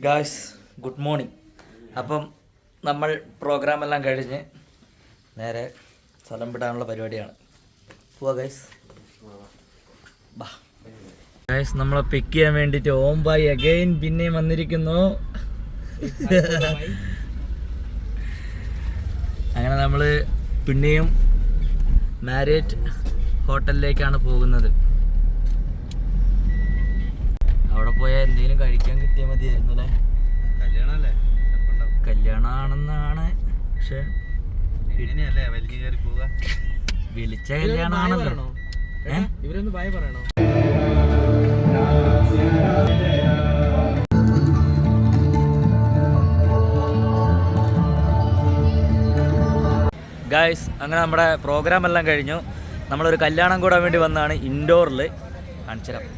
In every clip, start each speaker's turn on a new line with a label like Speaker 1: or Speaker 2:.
Speaker 1: Guys good morning. അപ്പം നമ്മൾ പ്രോഗ്രാമെല്ലാം കഴിഞ്ഞ് നേരെ സ്ഥലം വിടാനുള്ള പരിപാടിയാണ്. പോവാ ഗൈസ്. ബാ ഗൈസ്, നമ്മളെ പിക്ക് ചെയ്യാൻ വേണ്ടിയിട്ട് ഓംബായി അഗൈൻ പിന്നെയും വന്നിരിക്കുന്നു. അങ്ങനെ നമ്മൾ പിന്നെയും മാരിയറ്റ് ഹോട്ടലിലേക്കാണ് പോകുന്നത്. അവിടെ പോയാൽ എന്തെങ്കിലും കഴിക്കാൻ കിട്ടിയാൽ മതിയായിരുന്നു അല്ലേ? കല്യാണമാണെന്നാണ്, പക്ഷെ വിളിച്ച കല്യാണമാണല്ലോ.
Speaker 2: ഇവരൊന്ന് ഭയ പറയണോ?
Speaker 1: ഗായ്സ്, അങ്ങനെ നമ്മുടെ പ്രോഗ്രാം എല്ലാം കഴിഞ്ഞു. നമ്മളൊരു കല്യാണം കൂടാൻ വേണ്ടി വന്നതാണ് ഇൻഡോറിൽ. കാണിച്ചുതരാം.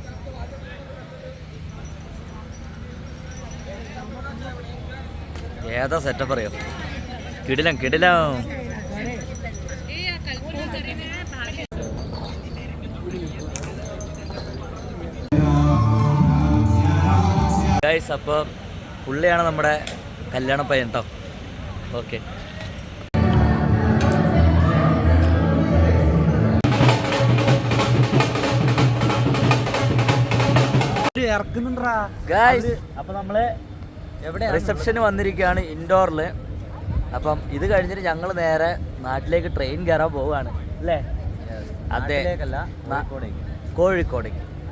Speaker 1: ഏതാ സെറ്റപ്പ് അറിയോ? കിടിലം കിടിലം. ഗൈസ്, അപ്പോൾ പുള്ളിയാണ് നമ്മുടെ കല്യാണ പയ്യൻ കേട്ടോ. ഓക്കെ, അപ്പൊ നമ്മള് റിസപ്ഷന് വന്നിരിക്കുകയാണ് ഇൻഡോറിൽ. അപ്പം ഇത് കഴിഞ്ഞിട്ട് ഞങ്ങൾ നേരെ നാട്ടിലേക്ക് ട്രെയിൻ കയറാൻ പോവുകയാണ് അല്ലേ? അതെ, കോഴിക്കോട്.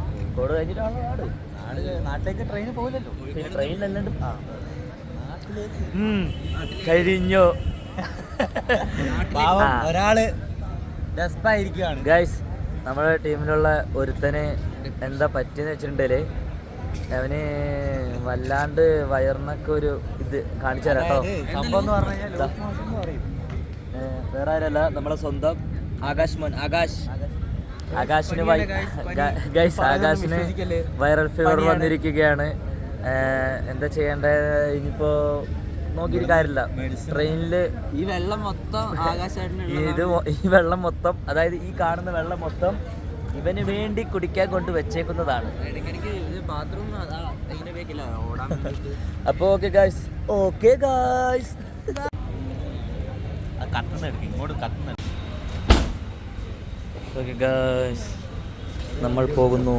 Speaker 1: കോഴിക്കോട് കഴിഞ്ഞിട്ടാണ് നാട്ടിലേക്ക് ട്രെയിൻ പോകില്ലല്ലോ. ട്രെയിനിലല്ലാണ്ട് കഴിഞ്ഞു.
Speaker 2: ഒരാള് ഡെസ്പായിരിക്കുകയാണ്.
Speaker 1: ഗൈസ്, നമ്മുടെ ടീമിലുള്ള ഒരുത്തന് എന്താ പറ്റിയെന്ന് വെച്ചിട്ടുണ്ടെങ്കിൽ അവന് വല്ലാണ്ട് വയറിനൊക്കെ ഒരു ഇത് കാണിച്ചു തരാം കേട്ടോ. സംഭവം എന്ന് പറഞ്ഞു കഴിഞ്ഞാൽ വേറെ ആരല്ല, നമ്മളെ സ്വന്തം ആകാശിന് വൈറൽ ഫീവർ വന്നിരിക്കുകയാണ്. എന്താ ചെയ്യേണ്ടത് ഇനിയിപ്പോ നോക്കിയിട്ട് കാര്യമില്ല. ട്രെയിനില്
Speaker 2: ഈ വെള്ളം മൊത്തം
Speaker 1: ഈ വെള്ളം മൊത്തം, അതായത് ഈ കാണുന്ന വെള്ളം മൊത്തം ഇവന് വേണ്ടി കുടിക്കാൻ കൊണ്ട് വെച്ചേക്കുന്നതാണ്. അപ്പൊ ഓക്കെ ഗായ്സ്, ഓക്കെ ഗായ്സ്, നമ്മൾ പോകുന്നു.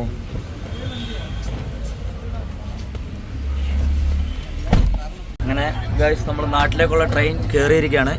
Speaker 1: അങ്ങനെ ഗായ്സ്, നമ്മൾ നാട്ടിലേക്കുള്ള ട്രെയിൻ കയറിയിരിക്കുകയാണ്.